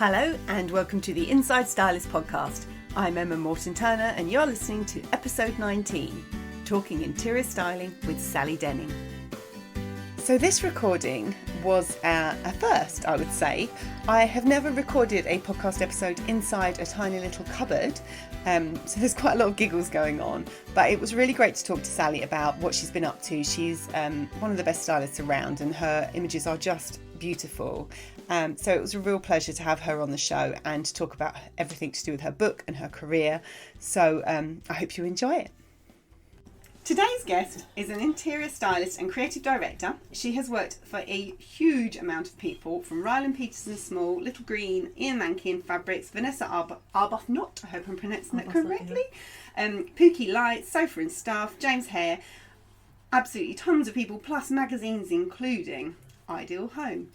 Hello and welcome to the InsideStylists podcast. I'm Emma Morton-Turner and you're listening to episode 19, Talking Interior Styling with Sally Denning. So this recording was a first, I would say. I have never recorded a podcast episode inside a tiny little cupboard, so there's quite a lot of giggles going on, but it was really great to talk to Sally about what she's been up to. She's one of the best stylists around and her images are just beautiful. So it was a real pleasure to have her on the show and to talk about everything to do with her book and her career. So I hope you enjoy it. Today's guest is an interior stylist and creative director. She has worked for a huge amount of people, from Ryland Peterson Small, Little Green, Ian Mankin, Fabrics, Vanessa Arbuthnot, I hope I'm pronouncing that correctly, Pookie Light, Sofa and Stuff, James Hare, absolutely tons of people, plus magazines including Ideal Home,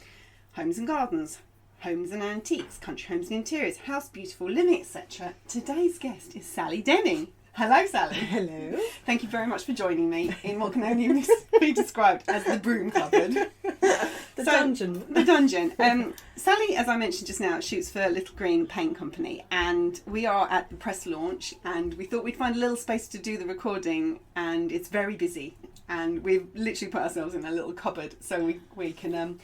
Homes and Gardens, Homes and Antiques, Country Homes and Interiors, House Beautiful, Living, etc. Today's guest is Sally Denning. Hello, Sally. Hello. Thank you very much for joining me in what can only be described as the broom cupboard. The dungeon. The dungeon. Sally, as I mentioned just now, shoots for Little Green Paint Company, and we are at the press launch, and we thought we'd find a little space to do the recording, and it's very busy, and we've literally put ourselves in a little cupboard so we can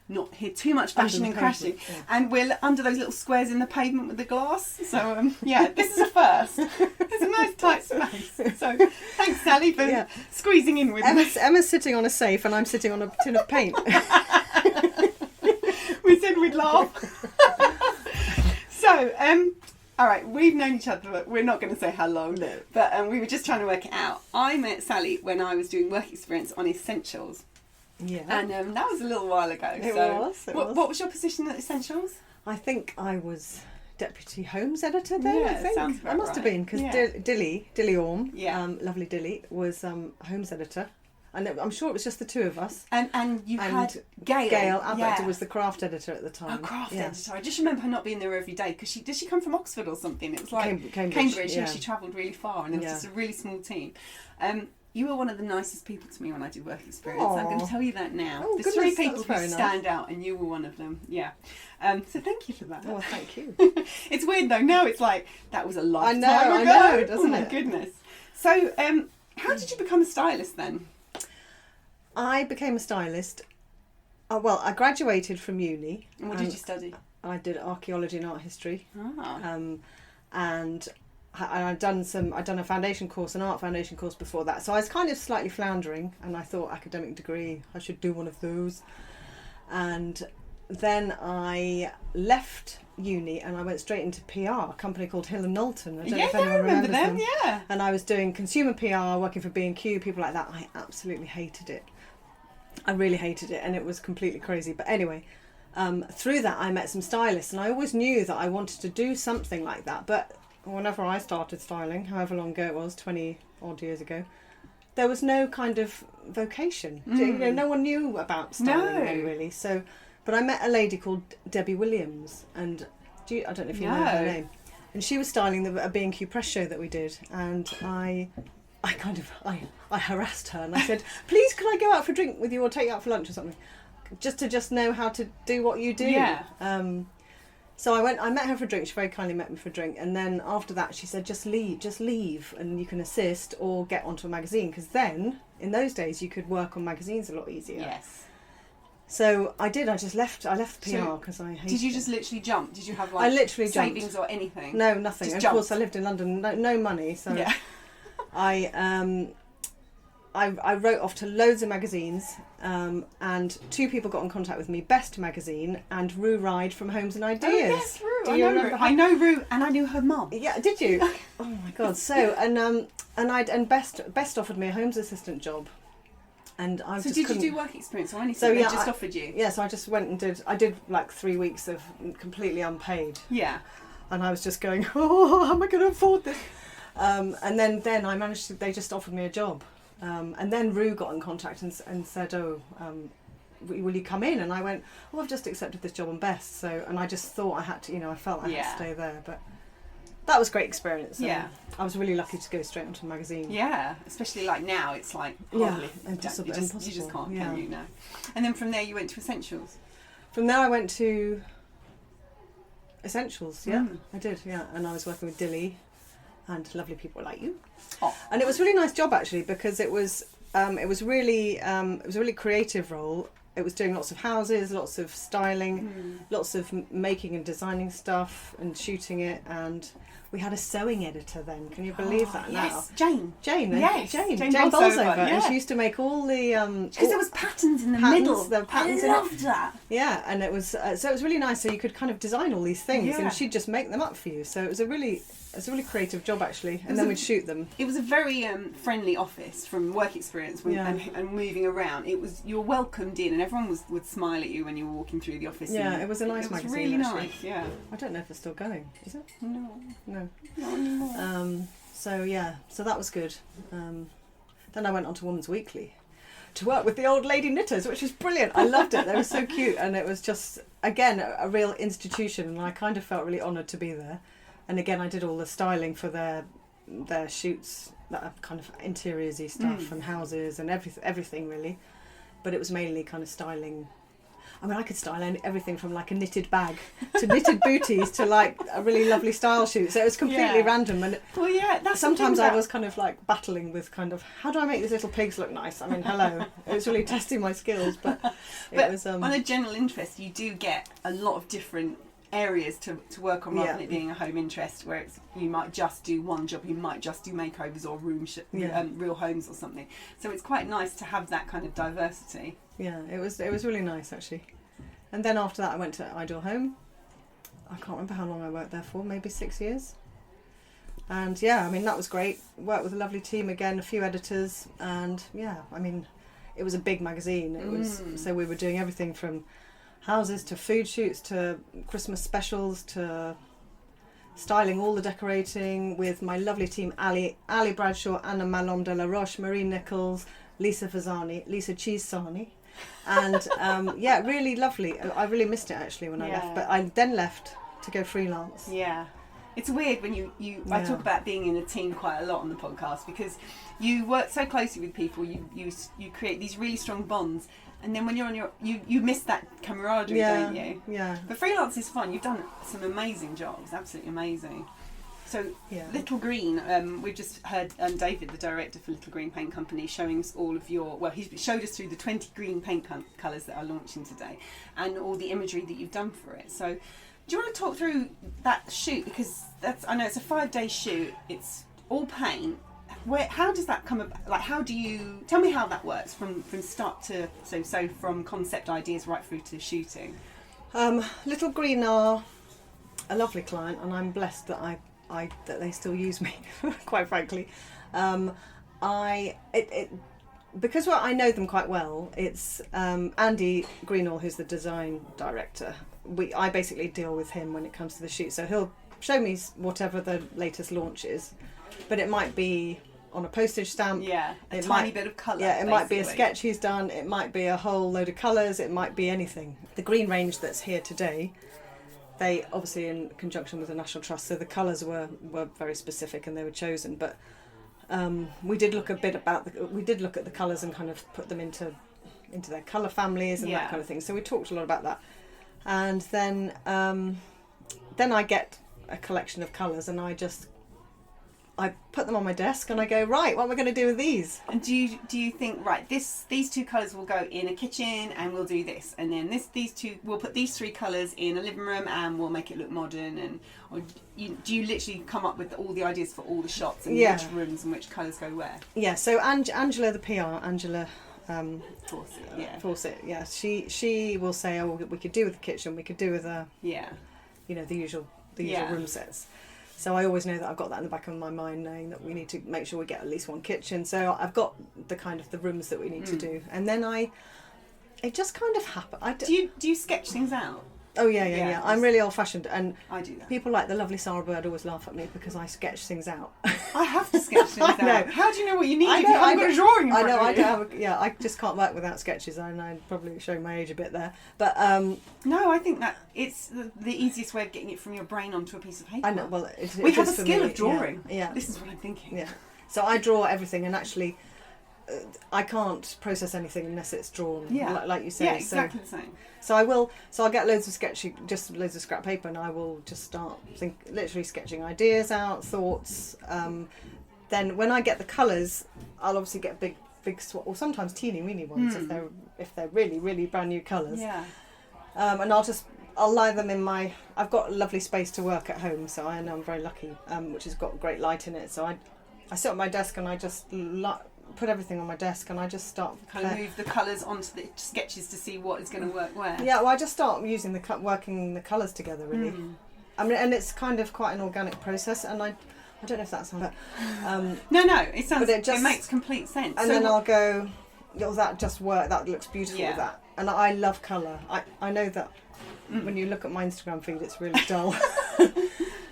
not hear too much bashing and crashing, and we're under those little squares in the pavement with the glass, so this is a first. It's a nice tight space, so thanks Sally for squeezing in with me. Emma's sitting on a safe and I'm sitting on a tin of paint. We said we'd laugh. So alright, we've known each other, but we're not going to say how long, but we were just trying to work it out. I met Sally when I was doing work experience on Essentials. Yeah, and that was a little while ago. It was. What was your position at Essentials? I think I was deputy homes editor then. Yeah, I think sounds about I must have been, because Dilly Orme, lovely Dilly, was homes editor, and I'm sure it was just the two of us. And you had Gail. Gail Abbott was the craft editor at the time. Oh, craft editor! I just remember her not being there every day, because did she come from Oxford or something? It was like Cambridge. Yeah, she travelled really far, and it was just a really small team. You were one of the nicest people to me when I did work experience. Aww. I'm going to tell you that now. Oh, There's goodness, 3 people who stand out, and you were one of them. Yeah. So thank you for that. Oh, thank you. It's weird though. Now it's like that was a lifetime I ago. know, doesn't it? Oh my goodness. So, how did you become a stylist then? I became a stylist. Well, I graduated from uni. And what did you study? I did archaeology and art history. And I'd done a foundation course, an art foundation course before that. So I was kind of slightly floundering, and I thought, academic degree, I should do one of those. And then I left uni and I went straight into PR, a company called Hill and Knowlton. I don't know if anyone remembers them. Yeah. And I was doing consumer PR, working for B&Q, people like that. I absolutely hated it. I really hated it, and it was completely crazy. But anyway, through that I met some stylists, and I always knew that I wanted to do something like that. But whenever I started styling, however long ago it was, 20 odd years ago, there was no kind of vocation. You know, no one knew about styling then, really. So, but I met a lady called Debbie Williams, and I don't know if you know her name. And she was styling a B&Q press show that we did, and I harassed her and I said, please can I go out for a drink with you or take you out for lunch or something, just to know how to do what you do. So I met her for a drink. She very kindly met me for a drink, and then after that she said, just leave and you can assist or get onto a magazine, because then in those days you could work on magazines a lot easier. Yes. So I did. I left PR because I hated it. Did you just literally jump? Did you have I literally savings jumped. or anything? No, nothing. Just of jumped. course I lived in London, no money, so I wrote off to loads of magazines, and 2 people got in contact with me, Best Magazine and Rue Ride from Homes and Ideas. Oh yes, Rue. Do you remember Rue? I know Rue, and I knew her mum. Yeah, did you? Oh my God. So and Best offered me a homes assistant job, and I so just did couldn't. you do work experience or anything? So they just offered you. Yeah, so I just went and I did like 3 weeks of completely unpaid. Yeah. And I was just going, oh, how am I going to afford this? And then I managed to. They just offered me a job. And then Rue got in contact and said, will you come in? And I went, I've just accepted this job on Best. So, and I just thought I had to, I felt I had to stay there. But that was a great experience. Yeah. I was really lucky to go straight onto a magazine. Yeah, especially like now, it's like hardly. Impossible. You just can't, can you, now? And then from there you went to Essentials. From there I went to essentials. Yeah, I did. Yeah, and I was working with Dilly and lovely people like you. Oh. And it was a really nice job actually, because it was really a really creative role. It was doing lots of houses, lots of styling, lots of making and designing stuff and shooting it. And we had a sewing editor then. Can you believe that now? Yes, Jane. Jane Bolsover. Bolsover. Yeah. And she used to make all the... Because there was patterns in the middle. There were patterns I loved that. Yeah, and it was so it was really nice. So you could kind of design all these things, Yeah. and she'd just make them up for you. So it was a really creative job actually. And then we'd shoot them. It was a very friendly office from work experience and moving around. You were welcomed in, and everyone would smile at you when you were walking through the office. Yeah, it was a nice magazine. It was really actually. nice. Yeah. I don't know if it's still going. Is it? No, No. not anymore. So that was good. Then I went on to Woman's Weekly to work with the old lady knitters, which was brilliant. I loved it. They were so cute, and it was just again a real institution, and I kind of felt really honoured to be there. And again, I did all the styling for their shoots, that kind of interiors-y stuff and houses and everything really. But it was mainly kind of styling. I mean, I could style everything from like a knitted bag to knitted booties to like a really lovely style shoot. So it was completely random. And That's sometimes I was kind of like battling with kind of, how do I make these little pigs look nice? I mean, hello. It was really testing my skills, but it was... on a general interest, you do get a lot of different areas to work on rather than it being a home interest where you might just do one job, you might just do makeovers or real homes or something. So it's quite nice to have that kind of diversity. Yeah, it was really nice actually. And then after that I went to Ideal Home. I can't remember how long I worked there for, maybe 6 years. And yeah, I mean that was great. Worked with a lovely team again, a few editors, and yeah, I mean it was a big magazine. It was so we were doing everything from houses to food shoots to Christmas specials to styling all the decorating with my lovely team, Ali Bradshaw, Anna Malhome de la Roche, Marie Nichols, Lisa Fazani, Lisa Cheesani, and really lovely. I really missed it actually when I left, but I then left to go freelance. Yeah. It's weird when I talk about being in a team quite a lot on the podcast because you work so closely with people, you create these really strong bonds, and then when you're on you miss that camaraderie, don't you? Yeah. But freelance is fun. You've done some amazing jobs, absolutely amazing. So Little Green, we've just heard David, the director for Little Green Paint Company, showing us all of he showed us through the 20 green paint colours that are launching today and all the imagery that you've done for it. So do you want to talk through that shoot? Because I know it's a 5-day shoot, it's all paint. How does that come about? Like, tell me how that works from start to, so from concept ideas right through to shooting? Little Green are a lovely client, and I'm blessed that that they still use me, quite frankly. Because I know them quite well. It's Andy Greenal, who's the design director. I basically deal with him when it comes to the shoot. So he'll show me whatever the latest launch is, but it might be on a postage stamp. Yeah, a tiny bit of colour. Yeah, it might be a sketch he's done. It might be a whole load of colours. It might be anything. The green range that's here today, they obviously in conjunction with the National Trust, so the colours were very specific and they were chosen. But we did look at the colours and kind of put them into their colour families and that kind of thing. So we talked a lot about that, and then I get a collection of colours and I put them on my desk and I go, right, what am I going to do with these? And do you think, right, these two colours will go in a kitchen and we'll do this, and then we'll put these 3 colours in a living room and we'll make it look modern, or do you literally come up with all the ideas for all the shots and which rooms and which colours go where? Yeah, so Angela, the PR, Fawcett, yeah, she will say, oh, we could do with the kitchen, we could do with the usual room sets. So I always know that I've got that in the back of my mind, knowing that we need to make sure we get at least one kitchen. So I've got the kind of the rooms that we need to do, and then it just kind of happened. Do you sketch things out? Oh yeah. I'm really old-fashioned, and I do that. People like the lovely Sarah Bird always laugh at me because I sketch things out. I have to sketch things out. know. How do you know what you need? I if you haven't got a drawing in front of you? I don't have. I just can't work without sketches. I know, I'm probably showing my age a bit there, but no, I think that it's the easiest way of getting it from your brain onto a piece of paper. I know. Well, we have a skill of drawing. Yeah. This is what I'm thinking. Yeah. So I draw everything, and actually, I can't process anything unless it's drawn, like you say. Yeah, exactly the same. So I'll get loads of loads of scrap paper, and I will just start literally sketching ideas out, thoughts. Then when I get the colours, I'll obviously get big or sometimes teeny weeny ones if they're really, really brand new colours. Yeah. And I'll lie them in I've got a lovely space to work at home, so I know I'm very lucky, which has got great light in it. So I sit at my desk and I just put everything on my desk and I just start kind of move the colours onto the sketches to see what is going to work where. Yeah, well, I just start using working the colours together really. I mean, and it's kind of quite an organic process, and I don't know if that's but no, it sounds. But it makes complete sense. And then I'll go, that just worked. That looks beautiful. With that, and I love colour. I know that when you look at my Instagram feed, it's really dull,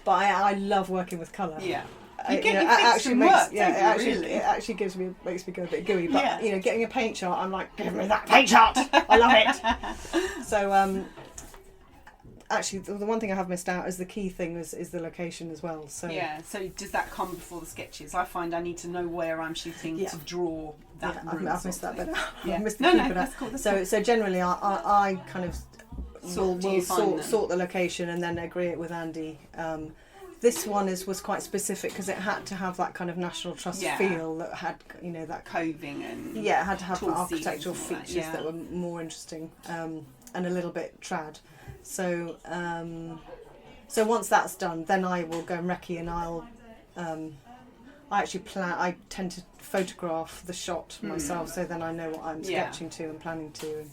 but I love working with colour. Yeah. It actually makes me go a bit gooey. But getting a paint chart, I'm like, give me that paint chart. I love it. So actually, the one thing I have missed out is the key thing is the location as well. So So does that come before the sketches? I find I need to know where I'm shooting to draw that. I've missed that bit. Yeah. I've missed the key bit. That's cool. So generally, I kind of sort the location and then agree it with Andy. This one was quite specific because it had to have that kind of National Trust feel that had that coving and it had to have architectural features that were more interesting and a little bit trad. So so once that's done, then I will go and recce and I'll I actually I tend to photograph the shot myself, so then I know what I'm sketching to and planning to.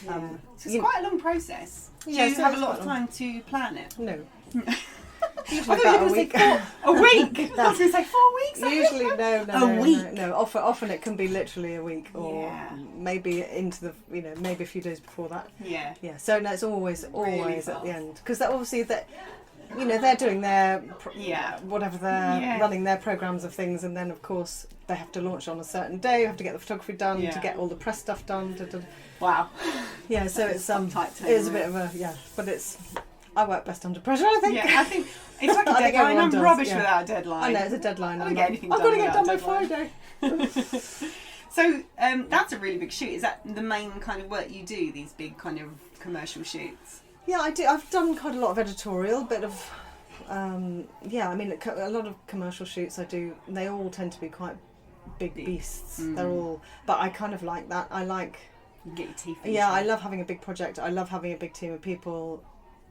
So it's quite a long process. Do you have a lot of time to plan it? No. Usually about a week. A week? I was going to say 4 weeks. Usually, no. A week? No. Often it can be literally a week, or maybe into the maybe a few days before that. Yeah. Yeah. So no, it's always really at the end, because obviously they're doing their whatever they're running their programs of things, and then of course they have to launch on a certain day. You have to get the photography done to get all the press stuff done. Wow. Yeah. So it's it is a bit of a but it's. I work best under pressure, I think. Yeah, I think it's like a deadline. I'm rubbish without a deadline. I know, it's a deadline. I've got to get done by Friday. So that's a really big shoot. Is that the main kind of work you do, these big kind of commercial shoots? Yeah, I do. I've done quite a lot of editorial, bit of... I mean, a lot of commercial shoots I do, they all tend to be quite big beasts. They're all... But I kind of like that. I like... You get your teeth in. Yeah, I love having a big project. I love having a big team of people.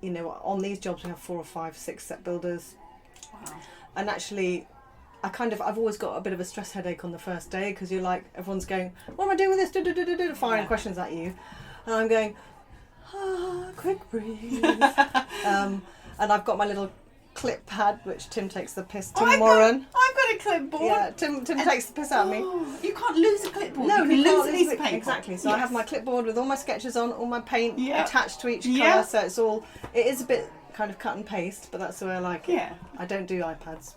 On these jobs we have 4 or 5, 6 set builders. Wow. And actually, I've always got a bit of a stress headache on the first day, because you're like, everyone's going, what am I doing with this? Firing questions at you. And I'm going, quick breathe. And I've got my little clip pad, which Tim takes the piss. Tim Moran. I've got a clipboard. Yeah, Tim takes the piss out of me. You can't lose a clipboard. No, you can lose a piece of paper. Exactly. So I have my clipboard with all my sketches on, all my paint attached to each colour. So it is a bit kind of cut and paste, but that's the way I like it. Yeah. I don't do iPads.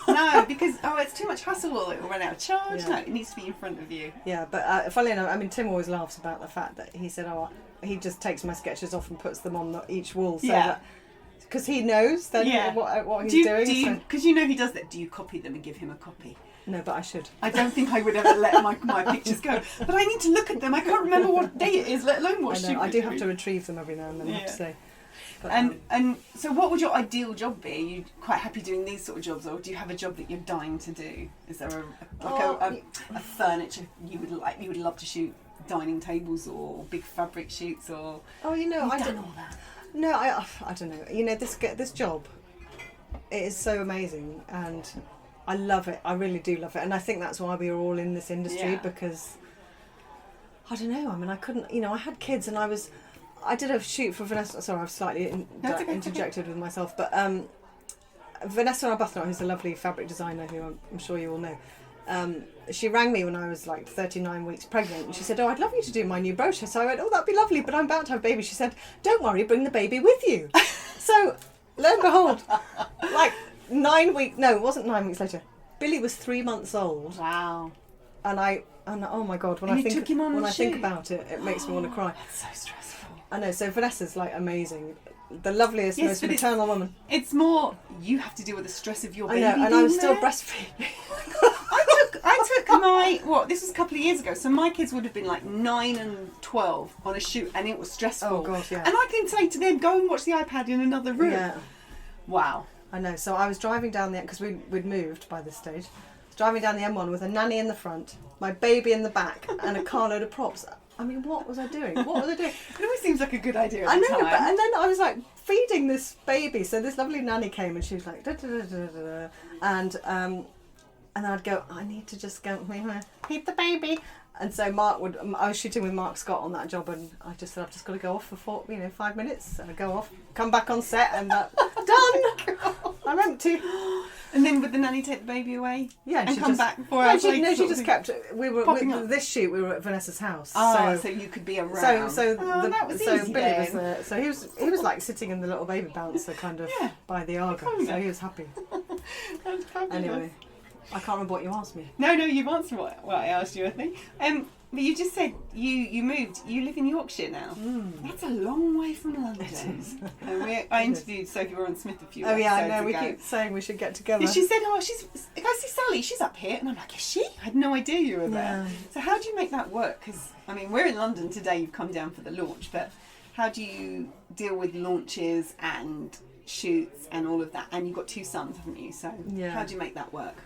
No, because it's too much hassle, or it will run out of charge. No, it needs to be in front of you. Yeah, but funnily enough, I mean, Tim always laughs about the fact that he said, he just takes my sketches off and puts them on each wall, so that because he knows then what he's doing. Because he does that. Do you copy them and give him a copy? No, but I should. I don't think I would ever let my pictures go. But I need to look at them. I can't remember what day it is, let alone what shoot. I do have to retrieve them every now and then, I have to say. But, and so what would your ideal job be? Are you quite happy doing these sort of jobs, or do you have a job that you're dying to do? Is there a furniture you would love to shoot, dining tables or big fabric shoots, or I've done all that? No, I don't know. This job, it is so amazing, and I love it. I really do love it, and I think that's why we are all in this industry, because I don't know. I mean, I couldn't. I had kids, and I did a shoot for Vanessa. Sorry, I've slightly interjected with myself, but Vanessa Arbuthnot, who's a lovely fabric designer who I'm sure you all know, she rang me when I was like 39 weeks pregnant, and she said, I'd love you to do my new brochure. So I went, that'd be lovely, but I'm about to have a baby. She said, don't worry, bring the baby with you. So lo and behold, like 9 weeks, no, it wasn't 9 weeks later, Billy was 3 months old. Wow. And oh my God, when I think about it, it makes me want to cry. That's so stressful. I know, so Vanessa's like amazing. The loveliest, most maternal woman. It's more, you have to deal with the stress of your baby. I know, and I'm still breastfeeding. I took this was a couple of years ago, so my kids would have been like 9 and 12 on a shoot, and it was stressful. Oh God, yeah. And I can say to them, go and watch the iPad in another room. Yeah. Wow. I know. So I was driving down because we'd moved by this stage. Driving down the M1 with a nanny in the front, my baby in the back, and a carload of props. I mean, what was I doing? What was I doing? It always seems like a good idea at I the know, time. and then I was like feeding this baby. So this lovely nanny came and she was like, da, da, da, da, da, da. And I'd go, I need to just go feed the baby. And so I was shooting with Mark Scott on that job, and I just said, I've just got to go off for 5 minutes. And I go off, come back on set, and done. I'm empty. And then would the nanny take the baby away? Yeah, and come back 4 hours later? No, she just kept. This shoot. We were at Vanessa's house. Oh, so you could be around. That was easy. Billy then. was there. So he was like sitting in the little baby bouncer kind of by the Argo. So he was happy. That's fabulous. Anyway, I can't remember what you asked me. No, you've answered what I asked you, I think. But you just said you moved. You live in Yorkshire now. That's a long way from London. It is. I interviewed Sophie Warren-Smith a few episodes I know. ago. We keep saying we should get together. Yeah, she said, go see Sally. She's up here. And I'm like, is she? I had no idea you were there. So how do you make that work? Because, I mean, we're in London today. You've come down for the launch. But how do you deal with launches and shoots and all of that? And you've got 2 sons, haven't you? So how do you make that work?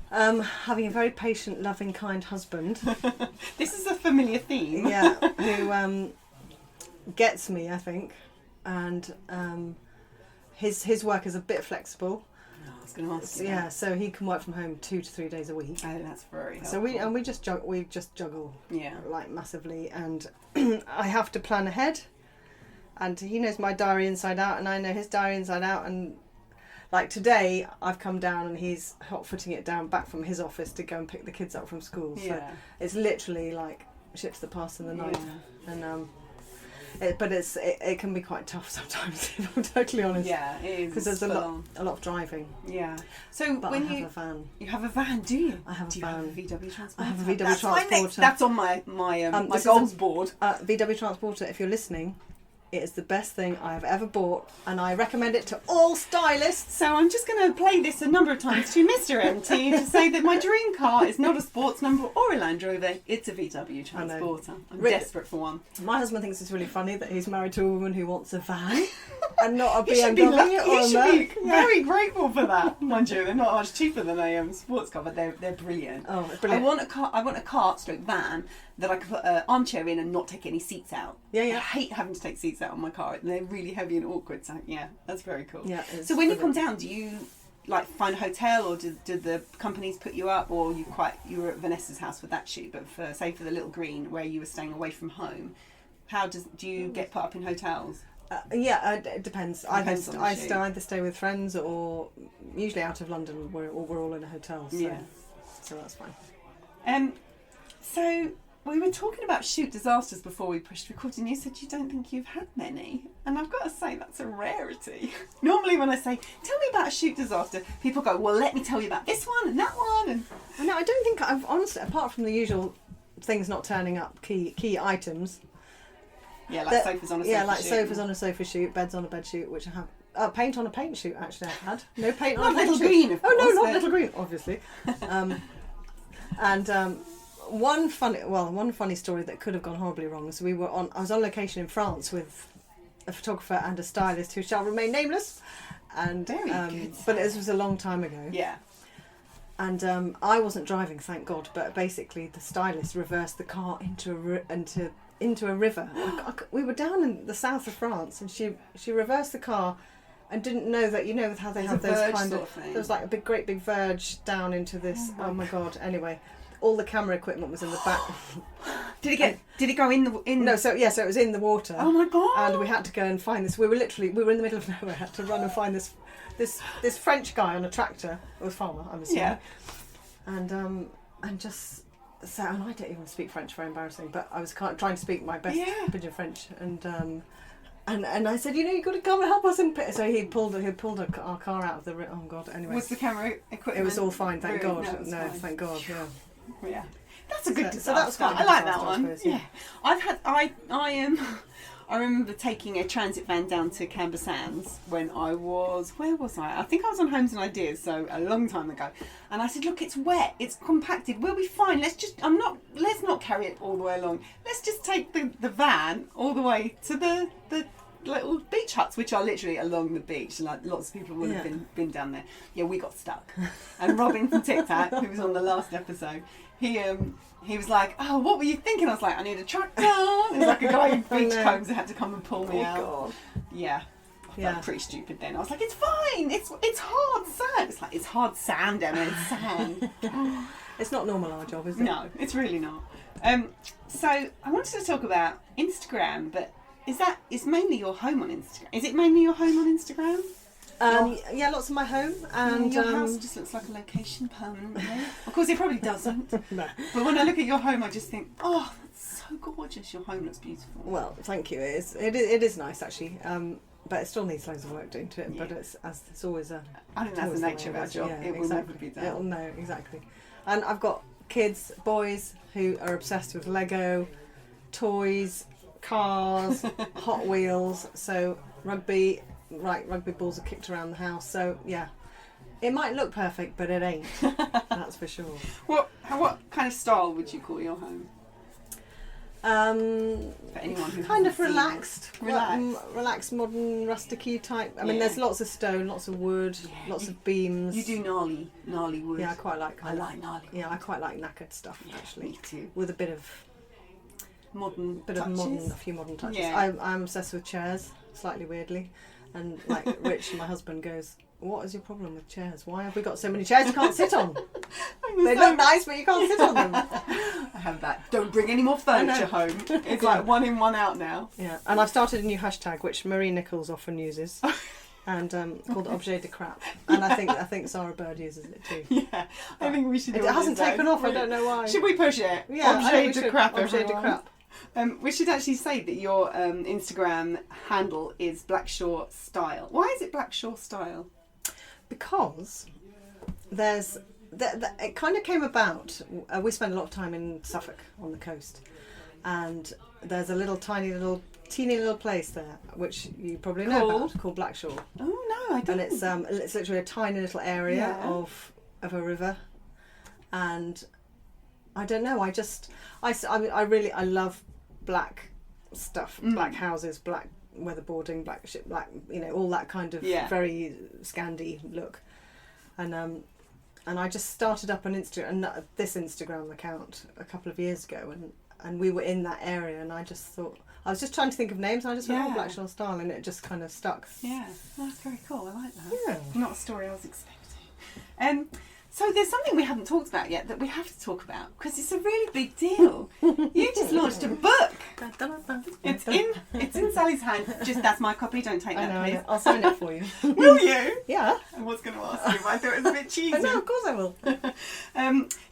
Having a very patient, loving, kind husband. This is a familiar theme. Yeah, who gets me, I think, and his work is a bit flexible. Oh, I was going to ask you. Yeah, so he can work from home 2 to 3 days a week. Oh, that's very helpful. So we just juggle, like massively, and I have to plan ahead. And he knows my diary inside out, and I know his diary inside out, and. Like today, I've come down and he's hot-footing it down back from his office to go and pick the kids up from school. So it's literally like ships that pass in the night. And it can be quite tough sometimes, if I'm totally honest. Yeah, it is. Because there's a lot of driving. Yeah. So but when I have a van. You have a van, do you? I have a van. Do you have a VW transporter? I have a VW transporter. That's on my goals board. VW transporter. If you're listening. It is the best thing I have ever bought, and I recommend it to all stylists. So I'm just going to play this a number of times to Mr. MT to say that my dream car is not a sports number or a Land Rover, it's a VW transporter. I'm desperate for one. My husband thinks it's really funny that he's married to a woman who wants a van and not a BMW. He should be very grateful for that. Mind you, they're not much cheaper than a sports car, but they're brilliant. Oh, brilliant. I want a car/van that I can put an armchair in and not take any seats out. I hate having to take seats out on my car. They're really heavy and awkward. So that's very cool. Yeah. So when you come down, do you like find a hotel, or do the companies put you up, or you were at Vanessa's house for that shoot, but for the Little Green where you were staying away from home, do you get put up in hotels? It depends. I either stay with friends, or usually out of London. We're all in a hotel. So that's fine. So we were talking about shoot disasters before we pushed record, and you said you don't think you've had many. And I've got to say, that's a rarity. Normally when I say, tell me about a shoot disaster, people go, well, let me tell you about this one and that one. And I don't think I've, honestly, apart from the usual things not turning up, key items. Yeah, like sofas on a sofa shoot. Yeah, like sofas on a sofa shoot, beds on a bed shoot, which I have. Paint on a paint shoot, actually, I've had. No paint on a paint shoot. Little Green, of course. Oh, no, not Little Green, obviously. One funny story that could have gone horribly wrong. So I was on location in France with a photographer and a stylist who shall remain nameless. And but it was a long time ago. Yeah. And I wasn't driving, thank God. But basically, the stylist reversed the car into a river. We were down in the south of France, and she reversed the car. And didn't know that, with how they have those kind of thing. There was like a great big verge down into this. Oh my God! Anyway, all the camera equipment was in the back. Did it go in the? No, so it was in the water. Oh my God! And we had to go and find this. We were in the middle of nowhere. Had to run and find this French guy on a tractor, or a farmer, I'm assuming. Yeah. And just. So, and I don't even speak French, very embarrassing. But I was trying to speak my best pidgin French, and I said, you've got to come and help us. So he pulled our car out of the. Oh God! Anyway, was the camera equipment? It was all fine, thank God. No, thank God. Yeah. That's a good disaster. So that was quite. I like that one. Yeah. I remember taking a transit van down to Canberra Sands when I was, where was I? I think I was on Homes and Ideas, so a long time ago. And I said, look, it's wet, it's compacted, we'll be fine. Let's not carry it all the way along. Let's just take the van all the way to the little beach huts, which are literally along the beach. Like lots of people would have been down there. Yeah, we got stuck. And Robin from TikTok, who was on the last episode, he was like, oh, what were you thinking? I was like, I need a tractor. It was like a guy in beach combs that had to come and pull me out. God. Yeah. I felt pretty stupid then. I was like, it's fine. It's hard sand. It's like, it's hard sand, Emma. It's sand. It's not normal our job, is it? No, it's really not. So I wanted to talk about Instagram, but is mainly your home on Instagram? Is it mainly your home on Instagram? Yeah, lots of my home, and your house just looks like a location permanently. Of course, it probably doesn't. No. But when I look at your home, I just think, oh, that's so gorgeous. Your home looks beautiful. Well, thank you. It is nice actually, but it still needs loads of work doing to it. Yeah. But it's always a. I think that's the nature of our job. Yeah, it will never be done. No, exactly. And I've got kids, boys who are obsessed with Lego, toys, cars, Hot Wheels. So rugby balls are kicked around the house. So yeah, it might look perfect, but it ain't. That's for sure. What kind of style would you call your home? For anyone who kind of relaxed, modern, rustic-y type. I mean, there's lots of stone, lots of wood, lots of beams. You do gnarly wood. Yeah, I quite like. I like gnarly. Yeah, I quite like knackered stuff actually. Me too. With a bit of modern, a few modern touches. Yeah. I'm obsessed with chairs, slightly weirdly, and like Rich, my husband, goes, what is your problem with chairs? Why have we got so many chairs you can't sit on? They look nice, but you can't sit on them. I have that. Don't bring any more furniture home. It's like one in, one out now. Yeah, and I've started a new hashtag which Marie Nichols often uses, and called objet de crap. And I think Sarah Bird uses it too. Yeah, I think we should. It hasn't taken off. I don't know why. Should we push it? Yeah, objet de crap. Objet de crap. We should actually say that your Instagram handle is Blackshaw Style. Why is it Blackshaw Style? Because it kind of came about. We spend a lot of time in Suffolk on the coast, and there's a teeny little place there which you probably know about, called Blackshaw. Oh no, I don't. And it's literally a tiny little area of a river, and I don't know. I love black stuff, black houses, black weatherboarding, black ship, black, all that kind of very Scandi look, and I just started up this Instagram account a couple of years ago, and we were in that area, and I just thought, I was just trying to think of names, and I just went, Blackshaw Style, and it just kind of stuck. Yeah, that's very cool. I like that. Yeah, not a story I was expecting. So there's something we haven't talked about yet that we have to talk about, because it's a really big deal. You just launched a book. It's in Sally's hand. Just, that's my copy. Don't take that, please. Yeah. I'll sign it for you. Will you? Yeah. I was going to ask you, but I thought it was a bit cheesy. No, of course I will.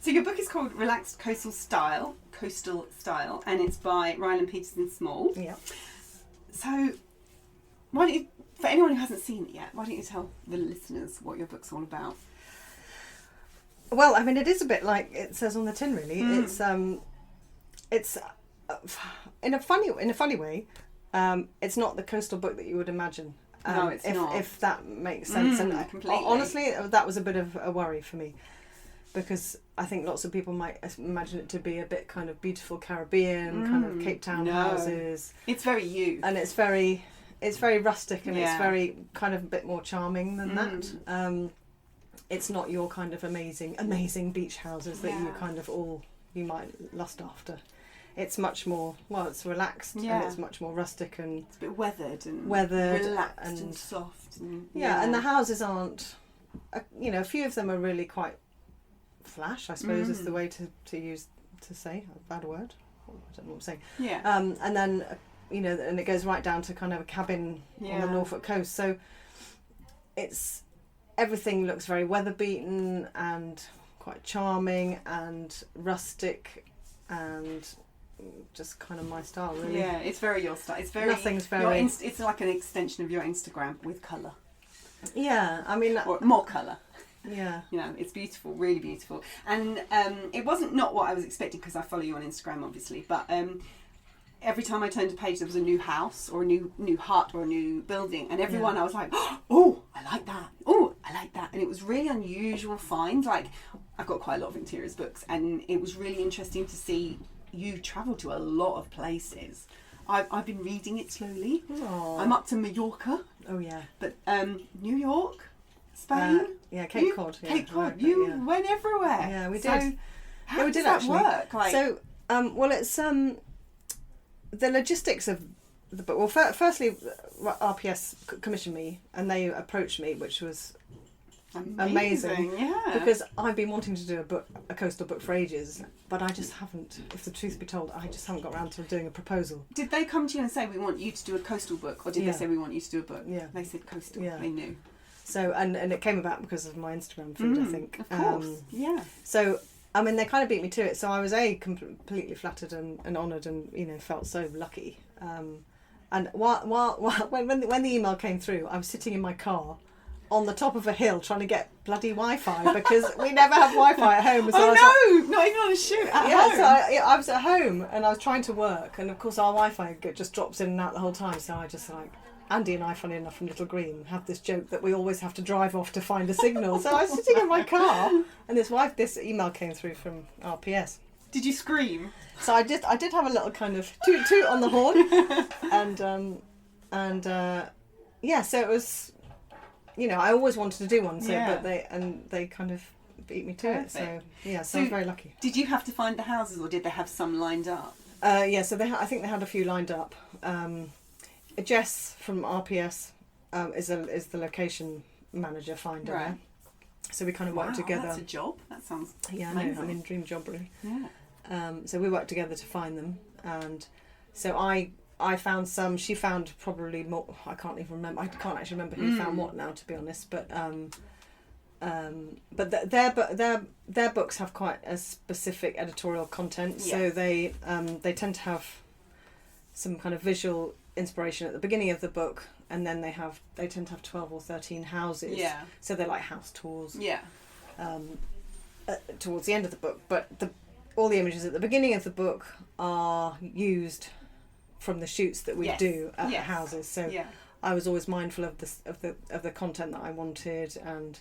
So your book is called Relaxed Coastal Style, and it's by Ryland Peterson Small. Yeah. So why don't you, for anyone who hasn't seen it yet, why don't you tell the listeners what your book's all about? Well, I mean, it is a bit like it says on the tin, really. It's in a funny way. It's not the coastal book that you would imagine. No, it's not. If that makes sense. And completely. Honestly, that was a bit of a worry for me, because I think lots of people might imagine it to be a bit kind of beautiful Caribbean, kind of Cape Town houses. It's very you. And it's very rustic, and it's very kind of a bit more charming than that. It's not your kind of amazing beach houses that you might lust after. It's much more, it's relaxed, and it's much more rustic, and it's a bit weathered and relaxed and soft. And, and the houses aren't, a few of them are really quite flash, I suppose is the way to say a bad word. I don't know what I'm saying. Yeah. And then, and it goes right down to kind of a cabin on the Norfolk coast. So everything looks very weather beaten and quite charming and rustic, and just kind of my style, really. Yeah, it's very your style. It's very. Nothing's very. It's like an extension of your Instagram with colour. Yeah, I mean. Or more colour. Yeah. It's beautiful, really beautiful, and it wasn't not what I was expecting, because I follow you on Instagram, obviously, but every time I turned a page, there was a new house or a new hut or a new building, and everyone I was like, oh, I like that. Oh, I like that. And it was really unusual find. Like, I've got quite a lot of interiors books, and it was really interesting to see you travel to a lot of places. I've been reading it slowly. Aww. I'm up to Mallorca. Oh yeah. But New York, Spain. Cape Cod. Cape Cod. You went everywhere. Yeah, we did. So how does that work? Like, so, well, it's the logistics of the book. Well, firstly, RPS commissioned me, and they approached me, which was amazing. Yeah. Because I've been wanting to do a coastal book for ages, but I just haven't. If the truth be told, I just haven't got around to doing a proposal. Did they come to you and say, we want you to do a coastal book, or did they say, we want you to do a book? Yeah. They said coastal. Yeah. They knew. So and it came about because of my Instagram feed, I think. Of course. Yeah. So I mean, they kind of beat me to it. So I was completely flattered and honoured, and felt so lucky. And when the email came through, I was sitting in my car on the top of a hill trying to get bloody Wi-Fi because we never have Wi-Fi at home. So not even on a shoot at home. So I was at home and I was trying to work, and of course our Wi-Fi just drops in and out the whole time. So I just Andy and I, funny enough, from Little Green, have this joke that we always have to drive off to find a signal. So I was sitting in my car, and this email came through from RPS. Did you scream? So I did have a little kind of toot on the horn, and so it was. I always wanted to do one, but they kind of beat me to it. So so I was very lucky. Did you have to find the houses, or did they have some lined up? So I think they had a few lined up. Jess from RPS is the location manager finder. Right. So we kind of worked together. That's a job. That sounds amazing. I mean, dream job really. Yeah. So we worked together to find them, and so I found some. She found probably more. I can't even remember. I can't actually remember who found what now, to be honest. But their books have quite a specific editorial content. Yeah. So they tend to have some kind of visual inspiration at the beginning of the book, and then they tend to have 12 or 13 houses. Yeah. So they're like house tours. Yeah. Towards the end of the book, but all the images at the beginning of the book are used from the shoots that we do at the houses. So I was always mindful of the content that I wanted, and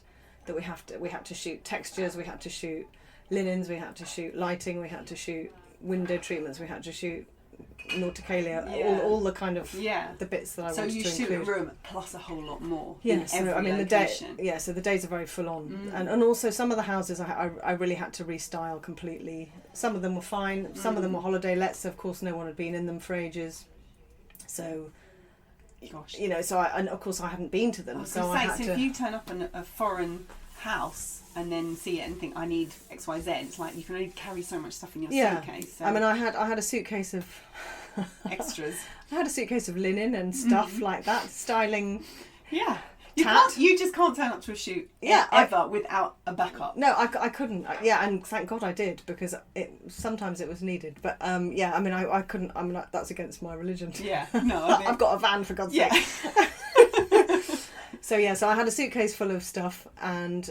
that we had to shoot textures, we had to shoot linens, we had to shoot lighting, we had to shoot window treatments, we had to shoot Nauticalia, all the kind of the bits that I wanted to include. So you shoot a room plus a whole lot more. Yeah, so I mean so the days are very full on, and also some of the houses I really had to restyle completely. Some of them were fine, some of them were holiday lets. Of course, no one had been in them for ages, so. Gosh. So of course I hadn't been to them. So if you turn up in a foreign house and then see it and think I need XYZ, it's like you can only carry so much stuff in your suitcase. So. I mean, I had a suitcase of extras. I had a suitcase of linen and stuff like that, styling. Yeah. You just can't turn up to a shoot ever without a backup. No, I couldn't. And thank God I did, because sometimes it was needed. But I mean, I couldn't. I mean, that's against my religion. Yeah, no, I mean, I've got a van, for God's sake. So I had a suitcase full of stuff, and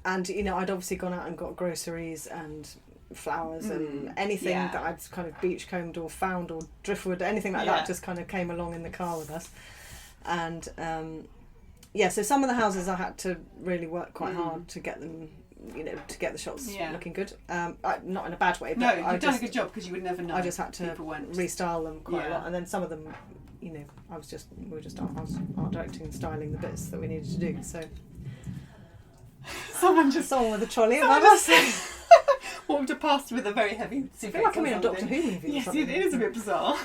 I'd obviously gone out and got groceries and flowers and anything that I'd kind of beachcombed or found or driftwood, anything like that, just kind of came along in the car with us. And so some of the houses I had to really work quite hard to get them, to get the shots looking good. Not in a bad way, but no, you've done a good job, because you would never know. I just had to restyle them quite a lot, and then some of them, I was art directing and styling the bits that we needed to do. So someone with a trolley above us walked past with a very heavy suitcase. I feel like I'm in a Doctor Who movie. Yes, it is a bit bizarre.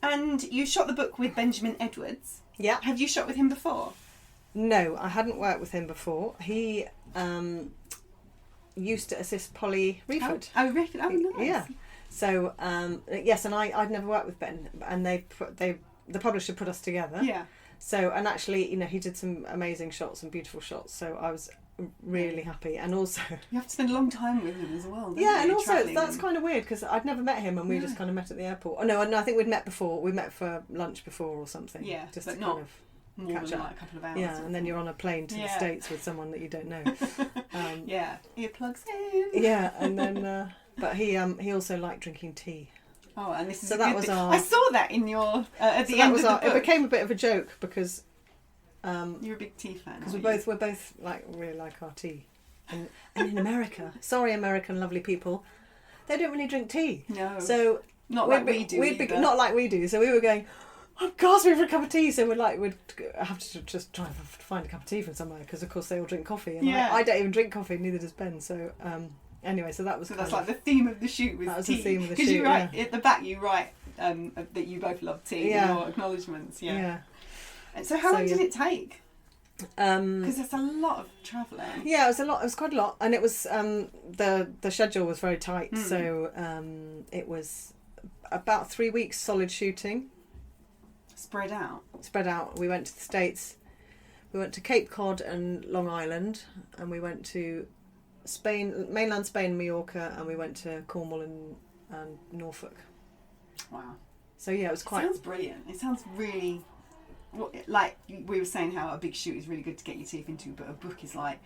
And you shot the book with Benjamin Edwards. Yeah. Have you shot with him before? No, I hadn't worked with him before. He used to assist Polly Reeford. Oh, nice. Yeah. So yes, and I'd never worked with Ben, and the publisher put us together. Yeah. So, and actually, he did some amazing shots and beautiful shots. So I was really happy, and also you have to spend a long time with him as well. And also that's kind of weird, because I'd never met him, and we just kind of met at the airport. Oh no, I think we'd met before. We met for lunch before or something. Yeah, just but to not kind of more catch than up. like a couple of hours. Yeah, and then you're on a plane to the States with someone that you don't know. Earplugs in. Yeah, and then But he also liked drinking tea. Oh, and this is So a that good was thing. our- I saw that in your at the So end that of was the book. It became a bit of a joke because You're a big tea fan. because aren't we're both like really like our tea, and in America, sorry American lovely people, they don't really drink tea. you? No. So not like we do. not like we do. So we were going, I'm gasping for a cup of tea. So we'd have to just try and find a cup of tea from somewhere because of course they all drink coffee, and Yeah. I don't even drink coffee. Neither does Ben. So anyway, so that was So kind that's of like the theme of the shoot was that was tea. the theme of the Because you shoot, write yeah. at the back, you write that you both love tea in your acknowledgements. Yeah. yeah. And so how long did it take? Um, Because there's a lot of travelling. Yeah, it was a lot. It was quite a lot, and it was the schedule was very tight. So it was about 3 weeks solid shooting, Spread out. spread out. We went to the States, we went to Cape Cod and Long Island, and we went to Spain, mainland Spain, Mallorca, and we went to Cornwall and Norfolk. Wow. So yeah, it was It quite. sounds brilliant. It sounds really, like we were saying how a big shoot is really good to get your teeth into, but a book is like,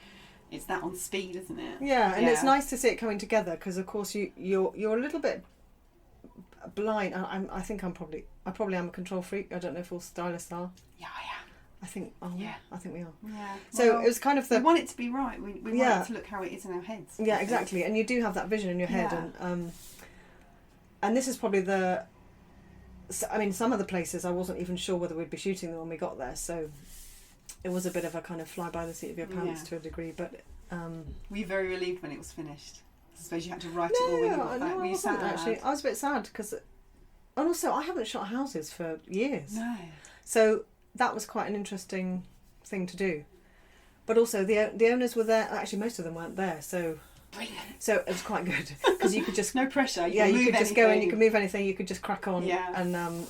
it's that on speed, isn't it? Yeah, and it's nice to see it coming together because, of course, you're a little bit blind. I think I probably am a control freak. I don't know if all stylists are. Yeah, I am. I think. Oh yeah, I think we are. Yeah. So it was kind of we want it to be right. We want it to look how it is in our heads. Yeah, exactly. And you do have that vision in your head, and this is probably some of the places I wasn't even sure whether we'd be shooting them when we got there. So it was a bit of a kind of fly by the seat of your pants to a degree, but. Were you very relieved when it was finished? I suppose you had to write it all when you got back. Were you sad? Actually, I was a bit sad because, and also I haven't shot houses for years. No. So that was quite an interesting thing to do. But also the owners were there. Actually, most of them weren't there. So Brilliant. So it was quite good because you could just no pressure. You could just go and you could move anything. You could just crack on. Yeah.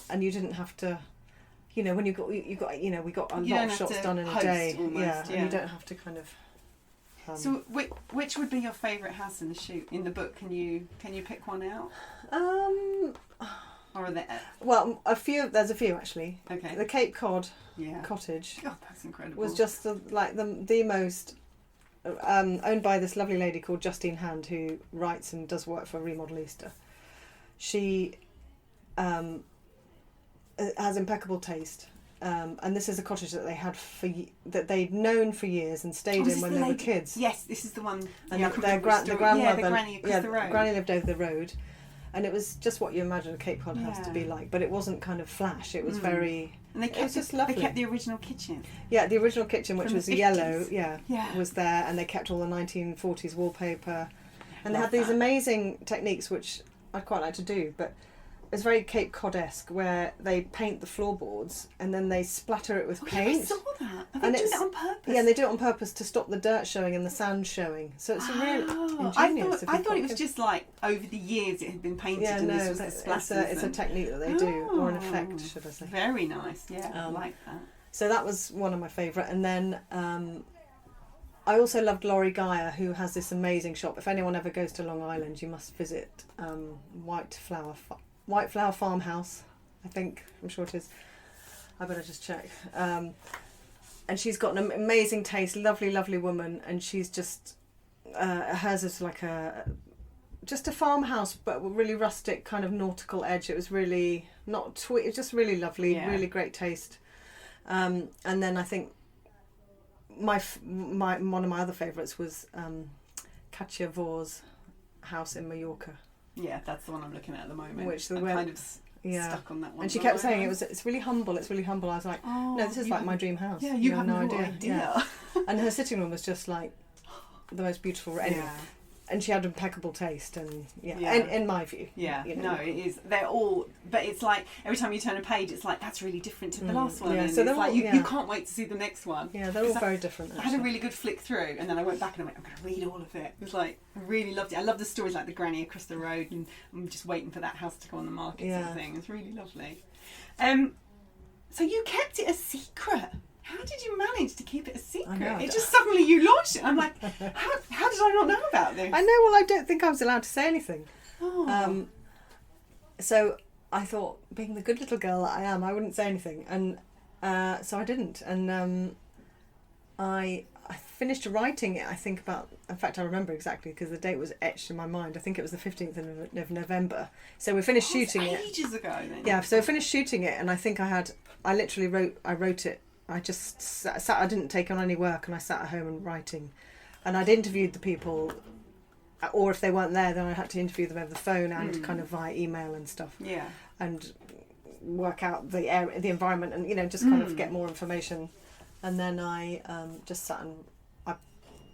And you didn't have to. You know, when we got a lot of shots done in a day. Almost, and you don't have to kind of. So which would be your favourite house in the shoot in the book? Can you pick one out? Or are there? Well, there's a few actually. Okay. The Cape Cod Yeah. cottage God, that's incredible. was just the most owned by this lovely lady called Justine Hand, who writes and does work for Remodelista. She has impeccable taste. And this is a cottage that they had that they'd known for years and stayed in when they were kids. Yes, this is the one. And the grandmother, the granny across the road. Granny lived over the road, and it was just what you imagine a Cape Cod house to be like. But it wasn't kind of flash. It was very. And they kept just lovely. They kept the original kitchen. Yeah, the original kitchen, which From was the 50s. yellow, was there, and they kept all the 1940s wallpaper, and they had these amazing techniques which I'd quite like to do, but. It's very Cape Cod-esque where they paint the floorboards and then they splatter it with paint. I saw that. And they do that on purpose. Yeah, and they do it on purpose to stop the dirt showing and the sand showing. So it's really ingenious. I thought it was just like over the years it had been painted and this was the splatters. It's a technique that they do, or an effect, should I say. Very nice, yeah, I like that. So that was one of my favourite. And then I also loved Laurie Geyer, who has this amazing shop. If anyone ever goes to Long Island, you must visit White Flower Farmhouse, I'm sure it is. I better just check. And she's got an amazing taste, lovely, lovely woman, and she's just hers is like just a farmhouse, but with really rustic kind of nautical edge. It was really it was just really lovely, really great taste. And then I think my one of my other favourites was Katja Vor's house in Mallorca. Yeah, that's the one I'm looking at the moment. I'm kind of stuck on that one. And she kept saying it's really humble, it's really humble. I was like, no, this is like my dream house. Yeah, you have no idea. Yeah. And her sitting room was just like the most beautiful. Anyway, and she had impeccable taste, and in my view. Yeah, no, it is. They're all, but it's like every time you turn a page, it's like that's really different to the last one. Yeah, and so it's like you can't wait to see the next one. Yeah, they're all very different. I had a really good flick through, and then I went back and I went, I'm going to read all of it. It was like I really loved it. I love the stories like the granny across the road, and I'm just waiting for that house to go on the market. Sort of thing. It's really lovely. So you kept it a secret. How did you manage to keep it a secret? It just suddenly you launched it. I'm like, how did I not know about this? I know. Well, I don't think I was allowed to say anything. Oh. So I thought, being the good little girl that I am, I wouldn't say anything, and so I didn't. And I I finished writing it, I think in fact I remember exactly because the date was etched in my mind. I think it was the 15th of November. So we finished shooting it. Ages ago then. Yeah, so I finished shooting it and I think I wrote it. I just sat, I didn't take on any work and I sat at home and writing. And I'd interviewed the people, or if they weren't there, then I had to interview them over the phone and kind of via email and stuff. Yeah. And work out the area, the environment, and just kind of get more information. And then I just sat and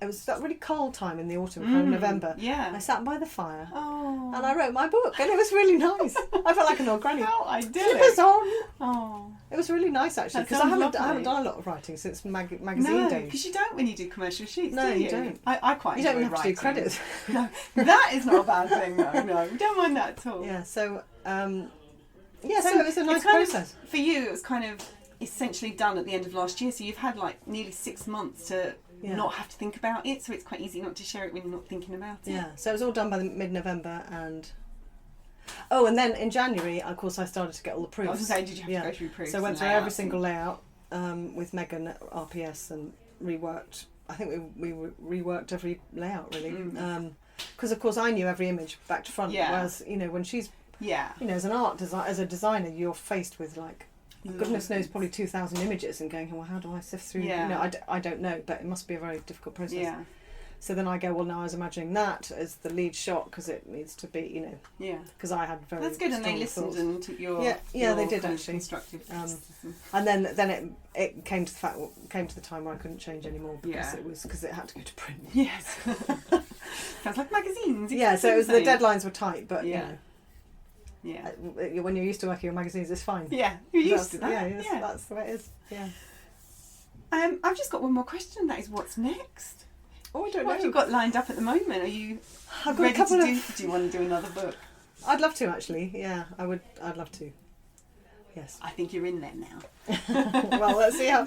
it was that really cold time in the autumn, kind of November. Yeah. I sat by the fire and I wrote my book, and it was really nice. I felt like an old granny. How idyllic. Slippers on. Oh. It was really nice actually, because I haven't done a lot of writing since magazine days. Because you don't when you do commercial shoots. No, do you don't. I quite. You don't enjoy have writing. to do credits. No, that is not a bad thing. No, we don't mind that at all. Yeah. So so it was a nice process. For you, it was kind of essentially done at the end of last year. So you've had like nearly 6 months to not have to think about it. So it's quite easy not to share it when you're not thinking about it. Yeah. So it was all done by the mid-November and then in January, of course, I started to get all the proofs. I was going to say, did you have to go through proofs? So I went through every single layout with Megan at RPS and reworked. I think we reworked every layout really, because of course I knew every image back to front. Yeah. Whereas when she's as a designer, you're faced with like goodness knows probably 2,000 images and going, well, how do I sift through? Yeah. I don't know, but it must be a very difficult process. Yeah. So then I go, well, now I was imagining that as the lead shot because it needs to be, because I had very. That's good, and they strong listened thoughts. and took your they did actually constructive criticism. And then it came to the time where I couldn't change anymore because it had to go to print. Yes. Sounds like magazines. Yeah, so the deadlines were tight, but yeah. When you're used to working on magazines, it's fine. Yeah, you're used to that. Yeah, that's the way it is. Yeah. I've just got one more question. That is, what's next? Oh, I don't know. What have you got lined up at the moment? Are you I've got ready a couple to do? Do you want to do another book? I'd love to actually. Yeah, I would. I'd love to. Yes. I think you're in there now. Well, let's see how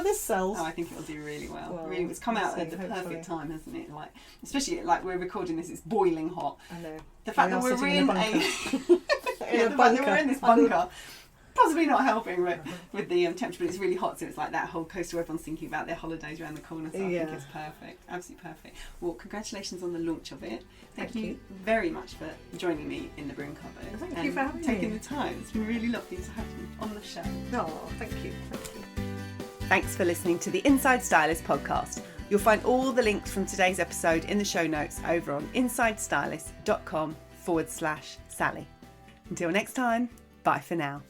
this sells. Oh, I think it'll do really well. Really, it's come out at the perfect time, hasn't it? Like, especially like we're recording this, it's boiling hot. I know. The fact that we're in we're in this bunker. Possibly not helping with the temperature, but it's really hot, so it's like that whole coast where everyone's thinking about their holidays around the corner, so I think it's perfect, absolutely perfect. Well, congratulations on the launch of it. Thank you very much for joining me in the broom cupboard. Thank you for having taking me. the time. It's been really lovely to have you on the show. Oh, thank you. Thanks for listening to the Inside Stylist podcast. You'll find all the links from today's episode in the show notes over on InsideStylists.com/Sally. Until next time, bye for now.